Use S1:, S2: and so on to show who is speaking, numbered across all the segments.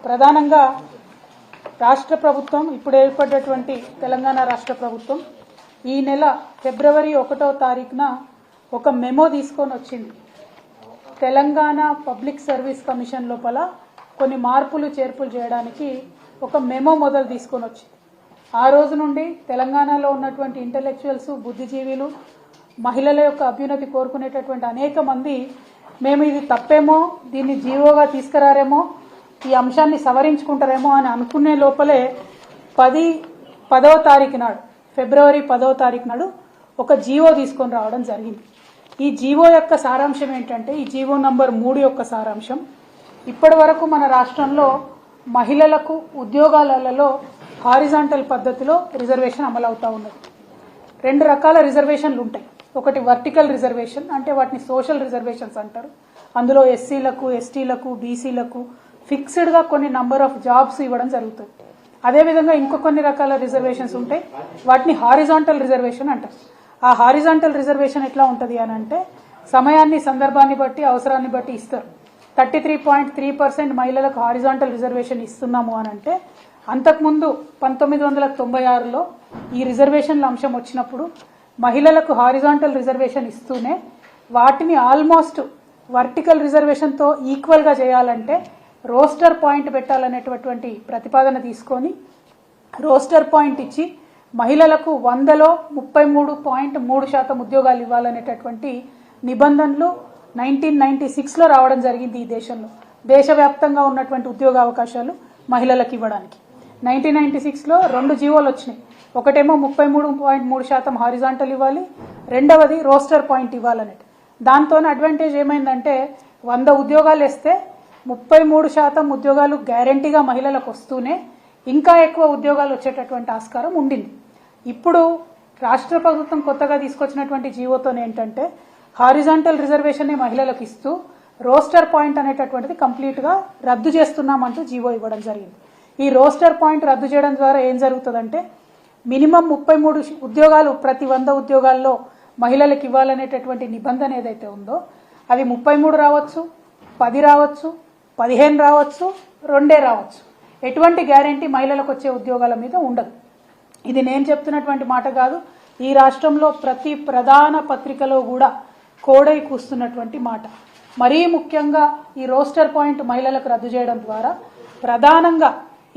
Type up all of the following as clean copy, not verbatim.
S1: ప్రధానంగా రాష్ట్ర ప్రభుత్వం ఇప్పుడు ఏర్పడినటువంటి తెలంగాణ రాష్ట్ర ప్రభుత్వం ఈ నెల ఫిబ్రవరి 1వ తారీఖున ఒక మెమో తీసుకొని వచ్చింది. తెలంగాణ పబ్లిక్ సర్వీస్ కమిషన్ లోపల కొన్ని మార్పులు చేర్పులు చేయడానికి ఒక మెమో మొదలు తీసుకొని వచ్చింది. ఆ రోజు నుండి తెలంగాణలో ఉన్నటువంటి ఇంటెలెక్చువల్స్, బుద్ధిజీవులు, మహిళల యొక్క అభ్యున్నతి కోరుకునేటటువంటి అనేక మంది మేము ఇది తప్పేమో, దీన్ని జీవోగా తీసుకురారేమో, ఈ అంశాన్ని సవరించుకుంటారేమో అని అనుకునే లోపలే 10వ తారీఖు నాడు, ఫిబ్రవరి 10వ తారీఖు నాడు ఒక జీవో తీసుకొని రావడం జరిగింది. ఈ జీవో యొక్క సారాంశం ఏంటంటే, ఈ జీవో నంబర్ 3 యొక్క సారాంశం, ఇప్పటి వరకు మన రాష్ట్రంలో మహిళలకు ఉద్యోగాలలో హారిజాంటల్ పద్ధతిలో రిజర్వేషన్ అమలవుతూ ఉన్నది. 2 రకాల రిజర్వేషన్లు ఉంటాయి. ఒకటి వర్టికల్ రిజర్వేషన్, అంటే వాటిని సోషల్ రిజర్వేషన్స్ అంటారు. అందులో ఎస్సీలకు, ఎస్టీలకు, బీసీలకు ఫిక్స్డ్గా కొన్ని నంబర్ ఆఫ్ జాబ్స్ ఇవ్వడం జరుగుతుంది. అదేవిధంగా ఇంకో కొన్ని రకాల రిజర్వేషన్స్ ఉంటాయి, వాటిని హారిజాంటల్ రిజర్వేషన్ అంటారు. ఆ హారిజాంటల్ రిజర్వేషన్ ఎట్లా ఉంటుంది అని అంటే, సమయాన్ని, సందర్భాన్ని బట్టి, అవసరాన్ని బట్టి ఇస్తారు. 33.3% మహిళలకు హారిజాంటల్ రిజర్వేషన్ ఇస్తున్నాము అని అంటే, అంతకుముందు 1996లో ఈ రిజర్వేషన్ల అంశం వచ్చినప్పుడు మహిళలకు హారిజాంటల్ రిజర్వేషన్ ఇస్తూనే వాటిని ఆల్మోస్ట్ వర్టికల్ రిజర్వేషన్తో ఈక్వల్గా చేయాలంటే రోస్టర్ పాయింట్ పెట్టాలనేటటువంటి ప్రతిపాదన తీసుకొని రోస్టర్ పాయింట్ ఇచ్చి మహిళలకు 100లో 33.3% ఉద్యోగాలు ఇవ్వాలనేటటువంటి నిబంధనలు 1996లో రావడం జరిగింది. ఈ దేశంలో దేశవ్యాప్తంగా ఉన్నటువంటి ఉద్యోగ అవకాశాలు మహిళలకు ఇవ్వడానికి 1996లో 2 జీవోలు వచ్చినాయి. ఒకటేమో 33.3% హారిజాంటల్ ఇవ్వాలి, రెండవది రోస్టర్ పాయింట్ ఇవ్వాలనేది. దాంతో అడ్వాంటేజ్ ఏమైందంటే, 100 ఉద్యోగాలు ఇస్తే 33% ఉద్యోగాలు గ్యారంటీగా మహిళలకు వస్తూనే ఇంకా ఎక్కువ ఉద్యోగాలు వచ్చేటటువంటి ఆస్కారం ఉండింది. ఇప్పుడు రాష్ట్ర ప్రభుత్వం కొత్తగా తీసుకొచ్చినటువంటి జీవోతో ఏంటంటే, హారిజాంటల్ రిజర్వేషన్ మహిళలకు ఇస్తూ రోస్టర్ పాయింట్ అనేటటువంటిది కంప్లీట్గా రద్దు చేస్తున్నామంటూ జీవో ఇవ్వడం జరిగింది. ఈ రోస్టర్ పాయింట్ రద్దు చేయడం ద్వారా ఏం జరుగుతుందంటే, మినిమం 33 ఉద్యోగాలు ప్రతి 100 ఉద్యోగాల్లో మహిళలకు ఇవ్వాలనేటటువంటి నిబంధన ఏదైతే ఉందో అది 33 రావచ్చు, 10 రావచ్చు, 15 రావచ్చు, 2 రావచ్చు. ఎటువంటి గ్యారంటీ మహిళలకు వచ్చే ఉద్యోగాల మీద ఉండదు. ఇది నేను చెప్తున్నటువంటి మాట కాదు, ఈ రాష్ట్రంలో ప్రతి ప్రధాన పత్రికలో కూడా కోడై కూస్తున్నటువంటి మాట. మరీ ముఖ్యంగా ఈ రోస్టర్ పాయింట్ మహిళలకు రద్దు చేయడం ద్వారా ప్రధానంగా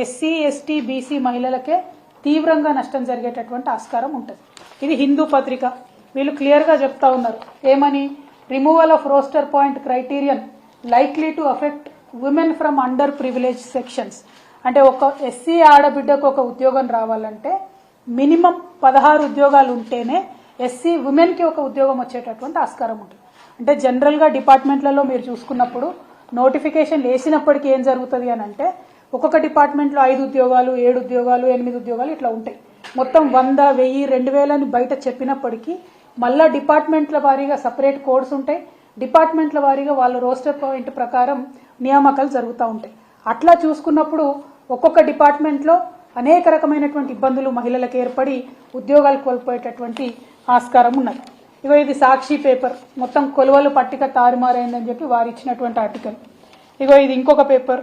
S1: ఎస్సీ, ఎస్టీ, బీసీ మహిళలకే తీవ్రంగా నష్టం జరిగేటటువంటి ఆస్కారం ఉంటుంది. ఇది హిందూ పత్రిక, వీళ్ళు క్లియర్గా చెప్తా ఉన్నారు. ఏమని? Removal of roster point criterion likely to affect women from under privilege sections. అంటే ఒక ఎస్సీ ఆడబిడ్డకు ఒక ఉద్యోగం రావాలంటే మినిమం 16 ఉద్యోగాలు ఉంటేనే ఎస్సీ ఉమెన్కి ఒక ఉద్యోగం వచ్చేటటువంటి ఆస్కారం ఉంటుంది. అంటే జనరల్గా డిపార్ట్మెంట్లలో మీరు చూసుకున్నప్పుడు నోటిఫికేషన్ వేసినప్పటికీ ఏం జరుగుతుంది అని అంటే, ఒక్కొక్క డిపార్ట్మెంట్లో 5 ఉద్యోగాలు, 7 ఉద్యోగాలు, 8 ఉద్యోగాలు ఇట్లా ఉంటాయి. మొత్తం 100, 1000, 2000 అని బయట చెప్పినప్పటికీ మళ్ళా డిపార్ట్మెంట్ల వారీగా సపరేట్ కోడ్స్ ఉంటాయి. డిపార్ట్మెంట్ల వారీగా వాళ్ళ రోస్టర్ పాయింట్ ప్రకారం నియామకాలు జరుగుతూ ఉంటాయి. అట్లా చూసుకున్నప్పుడు ఒక్కొక్క డిపార్ట్మెంట్లో అనేక రకమైనటువంటి ఇబ్బందులు మహిళలకు ఏర్పడి ఉద్యోగాలు కోల్పోయేటటువంటి ఆస్కారం ఉన్నది. ఇగో ఇది సాక్షి పేపర్, మొత్తం కొలువలు పట్టిక తారుమారైందని చెప్పి వారు ఇచ్చినటువంటి ఆర్టికల్. ఇగో ఇది ఇంకొక పేపర్,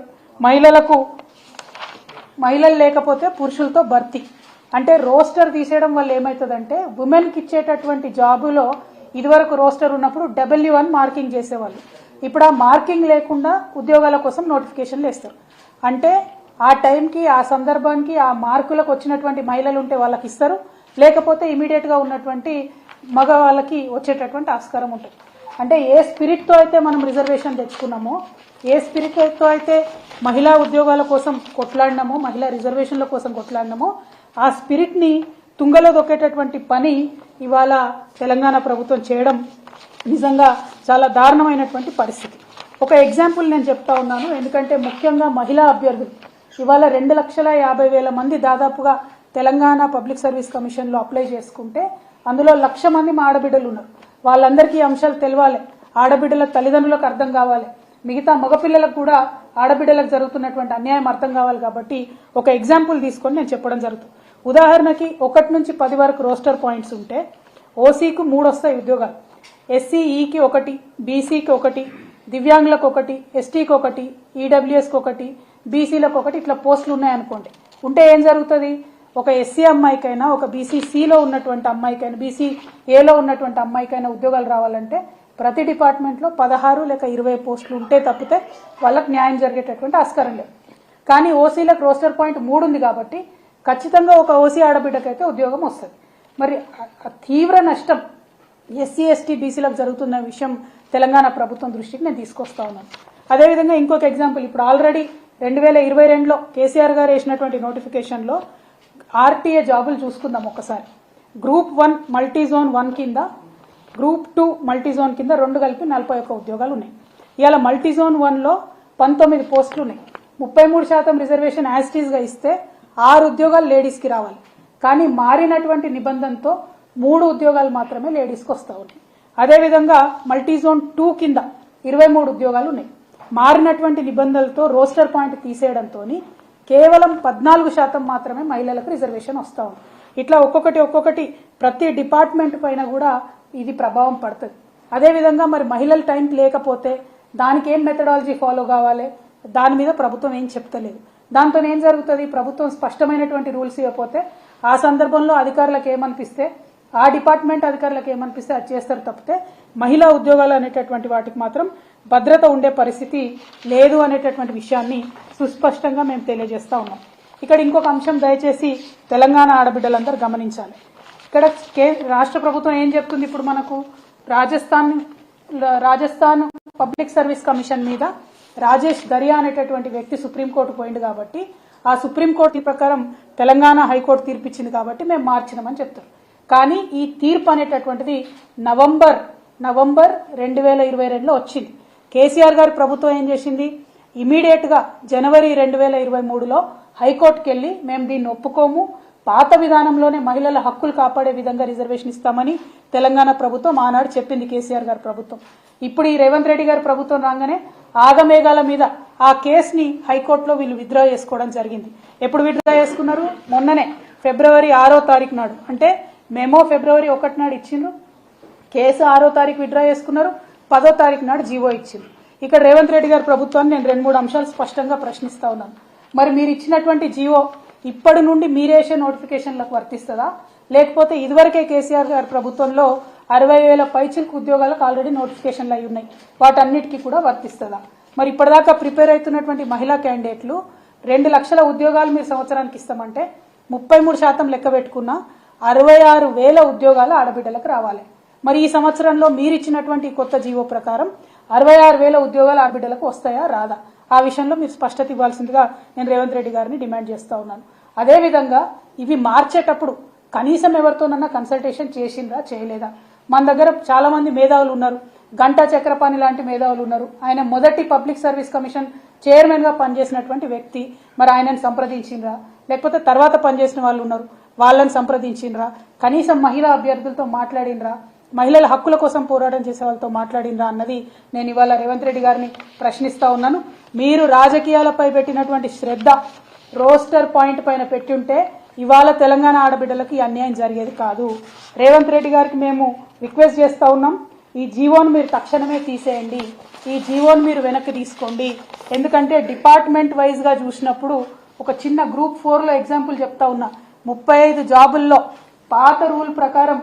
S1: మహిళలు లేకపోతే పురుషులతో భర్తీ. అంటే రోస్టర్ తీసేయడం వల్ల ఏమవుతుందంటే, ఉమెన్కి ఇచ్చేటటువంటి జాబులో ఇదివరకు రోస్టర్ ఉన్నప్పుడు W1 మార్కింగ్ చేసేవాళ్ళు. ఇప్పుడు ఆ మార్కింగ్ లేకుండా ఉద్యోగాల కోసం నోటిఫికేషన్లు వేస్తారు. అంటే ఆ టైంకి, ఆ సందర్భానికి, ఆ మార్కులకు వచ్చినటువంటి మహిళలు ఉంటే వాళ్ళకి ఇస్తారు, లేకపోతే ఇమీడియట్గా ఉన్నటువంటి మగవాళ్ళకి వచ్చేటటువంటి ఆస్కారం ఉంటుంది. అంటే ఏ స్పిరిట్తో అయితే మనం రిజర్వేషన్ తెచ్చుకున్నామో, ఏ స్పిరిట్తో అయితే మహిళా ఉద్యోగాల కోసం కొట్లాడినామో, మహిళా రిజర్వేషన్ల కోసం కొట్లాడినామో, ఆ స్పిరిట్ని తుంగలో దొక్కేటటువంటి పని ఇవాళ తెలంగాణ ప్రభుత్వం చేయడం నిజంగా చాలా దారుణమైనటువంటి పరిస్థితి. ఒక ఎగ్జాంపుల్ నేను చెప్తా ఉన్నాను, ఎందుకంటే ముఖ్యంగా మహిళా అభ్యర్థులు ఇవాళ 2,50,000 మంది దాదాపుగా తెలంగాణ పబ్లిక్ సర్వీస్ కమిషన్లో అప్లై చేసుకుంటే అందులో 1,00,000 మంది మా ఆడబిడ్డలు ఉన్నారు. వాళ్ళందరికీ అంశాలు తెలవాలి, ఆడబిడ్డల తల్లిదండ్రులకు అర్థం కావాలి, మిగతా మగపిల్లలకు కూడా ఆడబిడ్డలకు జరుగుతున్నటువంటి అన్యాయం అర్థం కావాలి. కాబట్టి ఒక ఎగ్జాంపుల్ తీసుకొని నేను చెప్పడం జరుగుతుంది. ఉదాహరణకి 1 నుంచి 10 వరకు రోస్టర్ పాయింట్స్ ఉంటే ఓసీకి 3 వస్తాయి ఉద్యోగాలు, ఎస్సీఈకి 1, బీసీకి 1, దివ్యాంగులకు 1, ఎస్టీకి 1, ఈడబ్ల్యూఎస్కి 1, బీసీలకు ఒకటి ఇట్లా పోస్టులు ఉన్నాయనుకోండి. ఉంటే ఏం జరుగుతుంది, ఒక ఎస్సీ అమ్మాయికైనా ఒక బీసీసీలో ఉన్నటువంటి అమ్మాయికైనా బీసీఏలో ఉన్నటువంటి అమ్మాయికైనా ఉద్యోగాలు రావాలంటే ప్రతి డిపార్ట్మెంట్లో 16 లేక 20 పోస్టులు ఉంటే తప్పితే వాళ్ళకి న్యాయం జరిగేటటువంటి ఆస్కారం లేదు. కానీ ఓసీలకు రోస్టర్ పాయింట్ 3 ఉంది కాబట్టి ఖచ్చితంగా ఒక ఓసీ ఆడబిడ్డకైతే ఉద్యోగం వస్తుంది. మరి తీవ్ర నష్టం ఎస్సీ ఎస్టీ బీసీలకు జరుగుతున్న విషయం తెలంగాణ ప్రభుత్వం దృష్టికి నేను తీసుకొస్తా ఉన్నాను. అదేవిధంగా ఇంకొక ఎగ్జాంపుల్, ఇప్పుడు ఆల్రెడీ 2022లో కేసీఆర్ గారు వేసినటువంటి నోటిఫికేషన్లో ఆర్టీఏ జాబులు చూసుకుందాం ఒకసారి. గ్రూప్ 1 మల్టీజోన్ 1 కింద, గ్రూప్ 2 మల్టీజోన్ కింద 2 కలిపి 41 ఉద్యోగాలు ఉన్నాయి. ఇవాళ మల్టీజోన్ 1లో 19 పోస్టులు ఉన్నాయి. 33% రిజర్వేషన్ యాస్టీస్గా ఇస్తే 6 ఉద్యోగాలు లేడీస్కి రావాలి. కానీ మారినటువంటి నిబంధనతో 3 ఉద్యోగాలు మాత్రమే లేడీస్కి వస్తూ ఉన్నాయి. అదేవిధంగా మల్టీజోన్ 2 కింద 23 ఉద్యోగాలు ఉన్నాయి. మారినటువంటి నిబంధనలతో రోస్టర్ పాయింట్ తీసేయడంతో కేవలం 14% మాత్రమే మహిళలకు రిజర్వేషన్ వస్తూ ఉంది. ఇట్లా ఒక్కొక్కటి ప్రతి డిపార్ట్మెంట్ పైన కూడా ఇది ప్రభావం పడుతుంది. అదేవిధంగా మరి మహిళల టైం లేకపోతే దానికి ఏం మెథడాలజీ ఫాలో కావాలి, దాని మీద ప్రభుత్వం ఏం చెప్తలేదు. దాంతో ఏం జరుగుతుంది, ప్రభుత్వం స్పష్టమైనటువంటి రూల్స్ ఇవ్వకపోతే ఆ సందర్భంలో అధికారులకు ఏమనిపిస్తే, ఆ డిపార్ట్మెంట్ అధికారులకు ఏమనిపిస్తే అది చేస్తారు తప్పితే మహిళా ఉద్యోగాలు అనేటటువంటి వాటికి మాత్రం భద్రత ఉండే పరిస్థితి లేదు అనేటటువంటి విషయాన్ని సుస్పష్టంగా మేము తెలియజేస్తా ఉన్నాం. ఇక్కడ ఇంకొక అంశం దయచేసి తెలంగాణ ఆడబిడ్డలందరూ గమనించాలి. ఇక్కడ రాష్ట్ర ప్రభుత్వం ఏం చెప్తుంది, ఇప్పుడు మనకు రాజస్థాన్ పబ్లిక్ సర్వీస్ కమిషన్ మీద రాజేష్ దరియా అనేటటువంటి వ్యక్తి సుప్రీంకోర్టు పోయింది కాబట్టి ఆ సుప్రీంకోర్టు ప్రకారం తెలంగాణ హైకోర్టు తీర్పు ఇచ్చింది కాబట్టి మేము మార్చినామని చెప్తారు. కానీ ఈ తీర్పు అనేటటువంటిది నవంబర్ 2022లో వచ్చింది. కేసీఆర్ గారి ప్రభుత్వం ఏం చేసింది, ఇమీడియట్ గా జనవరి 2023లో హైకోర్టుకి వెళ్లి మేము దీన్ని ఒప్పుకోము, పాత విధానంలోనే మహిళల హక్కులు కాపాడే విధంగా రిజర్వేషన్ ఇస్తామని తెలంగాణ ప్రభుత్వం ఆనాడు చెప్పింది కేసీఆర్ గారి ప్రభుత్వం. ఇప్పుడు ఈ రేవంత్ రెడ్డి గారి ప్రభుత్వం రాగానే ఆగమేఘాల మీద ఆ కేసుని హైకోర్టులో వీళ్ళు విత్డ్రా చేసుకోవడం జరిగింది. ఎప్పుడు విత్డ్రా చేసుకున్నారు, మొన్ననే ఫిబ్రవరి 6వ తారీఖు నాడు, అంటే మెమో ఫిబ్రవరి 1 నాడు ఇచ్చిండ్రు, కేసు 6వ తారీఖు విత్డ్రా చేసుకున్నారు, 10వ తారీఖు నాడు జీవో ఇచ్చిండ్రు. ఇక్కడ రేవంత్ రెడ్డి గారి ప్రభుత్వాన్ని నేను 2-3 అంశాలు స్పష్టంగా ప్రశ్నిస్తా ఉన్నాను. మరి మీరు ఇచ్చినటువంటి జీవో ఇప్పటి నుండి మీరేసే నోటిఫికేషన్లకు వర్తిస్తుందా, లేకపోతే ఇదివరకే కేసీఆర్ గారి ప్రభుత్వంలో 60,000 పైచిలకు ఉద్యోగాలకు ఆల్రెడీ నోటిఫికేషన్లు అయి ఉన్నాయి, వాటన్నిటికీ కూడా వర్తిస్తుందా? మరి ఇప్పటిదాకా ప్రిపేర్ అవుతున్నటువంటి మహిళా క్యాండిడేట్లు 2 లక్షల ఉద్యోగాలు మీరు సంవత్సరానికి ఇస్తామంటే 33% లెక్క పెట్టుకున్నా 66,000 ఉద్యోగాలు ఆడబిడ్డలకు రావాలి. మరి ఈ సంవత్సరంలో మీరు ఇచ్చినటువంటి కొత్త జీవో ప్రకారం 66,000 ఉద్యోగాలు ఆడబిడ్డలకు వస్తాయా రాదా, ఆ విషయంలో మీరు స్పష్టత ఇవ్వాల్సిందిగా నేను రేవంత్ రెడ్డి గారిని డిమాండ్ చేస్తా ఉన్నాను. అదేవిధంగా ఇవి మార్చేటప్పుడు కనీసం ఎవరితోనన్నా కన్సల్టేషన్ చేసిందా చేయలేదా? మన దగ్గర చాలా మంది మేధావులు ఉన్నారు, గంటా చక్రపాణి లాంటి మేధావులు ఉన్నారు. ఆయన మొదటి పబ్లిక్ సర్వీస్ కమిషన్ చైర్మన్ గా పనిచేసినటువంటి వ్యక్తి. మరి ఆయనను సంప్రదించిండ్రా, లేకపోతే తర్వాత పనిచేసిన వాళ్ళు ఉన్నారు వాళ్ళని సంప్రదించిండ్రా, కనీసం మహిళా అభ్యర్థులతో మాట్లాడినరా, మహిళల హక్కుల కోసం పోరాటం చేసే వాళ్ళతో మాట్లాడినరా అన్నది నేను ఇవాళ రేవంత్ రెడ్డి గారిని ప్రశ్నిస్తా ఉన్నాను. మీరు రాజకీయాలపై పెట్టినటువంటి శ్రద్ధ రోస్టర్ పాయింట్ పైన పెట్టి ఉంటే ఇవాళ తెలంగాణ ఆడబిడ్డలకు అన్యాయం జరిగేది కాదు. రేవంత్ రెడ్డి గారికి మేము రిక్వెస్ట్ చేస్తా ఉన్నాం, ఈ జీవోను మీరు తక్షణమే తీసేయండి, ఈ జీవోను మీరు వెనక్కి తీసుకోండి. ఎందుకంటే డిపార్ట్మెంట్ వైజ్ గా చూసినప్పుడు ఒక చిన్న గ్రూప్ 4లో ఎగ్జాంపుల్ చెప్తా ఉన్నా, 35 జాబుల్లో పాత రూల్ ప్రకారం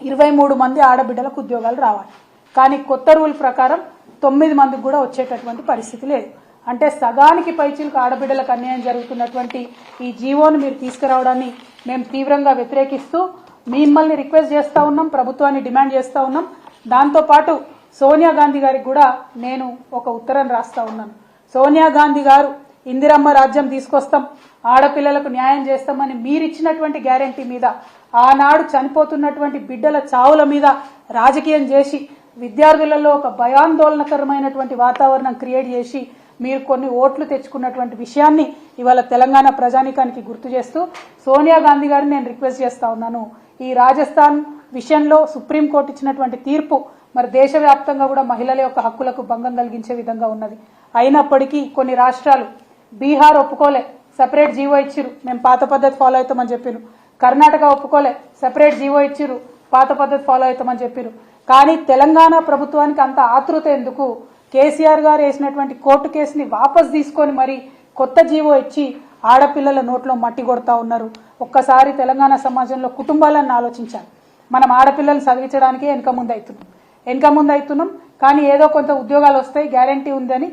S1: 23 మంది ఆడబిడ్డలకు ఉద్యోగాలు రావాలి. కానీ కొత్త రూల్ ప్రకారం 9 మందికి కూడా వచ్చేటటువంటి పరిస్థితి లేదు. అంటే సగానికి పైచిలకు ఆడబిడ్డలకు అన్యాయం జరుగుతున్నటువంటి ఈ జీవోను మీరు తీసుకురావడాన్ని మేము తీవ్రంగా వ్యతిరేకిస్తూ మిమ్మల్ని రిక్వెస్ట్ చేస్తా ఉన్నాం, ప్రభుత్వాన్ని డిమాండ్ చేస్తా ఉన్నాం. దాంతోపాటు సోనియా గాంధీ గారికి కూడా నేను ఒక ఉత్తరం రాస్తా ఉన్నాను. సోనియా గాంధీ గారు ఇందిరమ్మ రాజ్యం తీసుకొస్తాం, ఆడపిల్లలకు న్యాయం చేస్తామని మీరిచ్చినటువంటి గ్యారంటీ మీద ఆనాడు చనిపోతున్నటువంటి బిడ్డల చావుల మీద రాజకీయం చేసి విద్యార్థులలో ఒక భయాందోళనకరమైనటువంటి వాతావరణం క్రియేట్ చేసి మీరు కొన్ని ఓట్లు తెచ్చుకున్నటువంటి విషయాన్ని ఇవాళ తెలంగాణ ప్రజానీకానికి గుర్తు చేస్తూ సోనియా గాంధీ గారిని నేను రిక్వెస్ట్ చేస్తా ఉన్నాను. ఈ రాజస్థాన్ విషయంలో సుప్రీంకోర్టు ఇచ్చినటువంటి తీర్పు మరి దేశవ్యాప్తంగా కూడా మహిళల యొక్క హక్కులకు భంగం కలిగించే విధంగా ఉన్నది. అయినప్పటికీ కొన్ని రాష్ట్రాలు, బీహార్ ఒప్పుకోలే, సెపరేట్ జీవో ఇచ్చిరు, మేము పాత పద్ధతి ఫాలో అవుతామని చెప్పిరు. కర్ణాటక ఒప్పుకోలే, సెపరేట్ జీవో ఇచ్చిరు, పాత పద్ధతి ఫాలో అవుతామని చెప్పిరు. కానీ తెలంగాణ ప్రభుత్వానికి అంత ఆతృత ఎందుకు? కేసీఆర్ గారు వేసినటువంటి కోర్టు కేసుని వాపస్ తీసుకొని మరి కొత్త జీవో ఇచ్చి ఆడపిల్లల నోట్లో మట్టి కొడతా ఉన్నారు. ఒక్కసారి తెలంగాణ సమాజంలో కుటుంబాలను ఆలోచించాలి. మనం ఆడపిల్లలను చదివించడానికే వెనక ముందు అవుతున్నాం. కానీ ఏదో కొంత ఉద్యోగాలు వస్తాయి, గ్యారంటీ ఉందని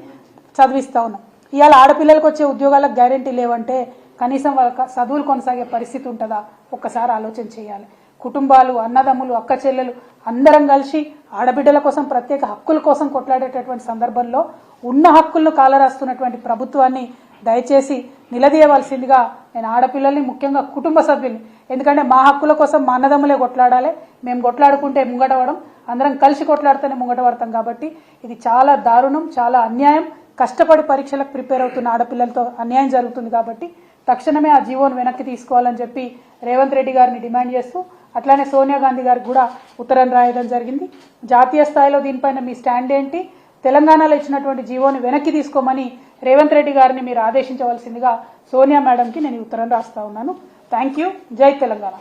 S1: చదివిస్తా ఉన్నాం. ఇవాళ ఆడపిల్లలకు వచ్చే ఉద్యోగాలకు గ్యారంటీ లేవంటే కనీసం వాళ్ళ చదువులు కొనసాగే పరిస్థితి ఉంటుందా? ఒక్కసారి ఆలోచన చేయాలి. కుటుంబాలు, అన్నదమ్ములు, అక్క చెల్లెలు అందరం కలిసి ఆడబిడ్డల కోసం, ప్రత్యేక హక్కుల కోసం కొట్లాడేటటువంటి సందర్భంలో ఉన్న హక్కులను కాలరాస్తున్నటువంటి ప్రభుత్వాన్ని దయచేసి నిలదీయవలసిందిగా నేను ఆడపిల్లల్ని, ముఖ్యంగా కుటుంబ సభ్యుల్ని, ఎందుకంటే మా హక్కుల కోసం మా అన్నదమ్ములే కొట్లాడాలి. మేము కొట్లాడుకుంటే ముంగటపడం, అందరం కలిసి కొట్లాడితేనే ముంగటపడతాం. కాబట్టి ఇది చాలా దారుణం, చాలా అన్యాయం. కష్టపడి పరీక్షలకు ప్రిపేర్ అవుతున్న ఆడపిల్లలతో అన్యాయం జరుగుతుంది. కాబట్టి తక్షణమే ఆ జీవోను వెనక్కి తీసుకోవాలని చెప్పి రేవంత్ రెడ్డి గారిని డిమాండ్ చేస్తూ, అట్లానే సోనియా గాంధీ గారికి కూడా ఉత్తరం రాయడం జరిగింది. జాతీయ స్థాయిలో దీనిపైన మీ స్టాండ్ ఏంటి? తెలంగాణలో ఇచ్చినటువంటి జీవోని వెనక్కి తీసుకోమని రేవంత్ రెడ్డి గారిని మీరు ఆదేశించవలసిందిగా సోనియా మేడంకి నేను ఉత్తరం రాస్తా ఉన్నాను. Thank you. జై తెలంగాణ.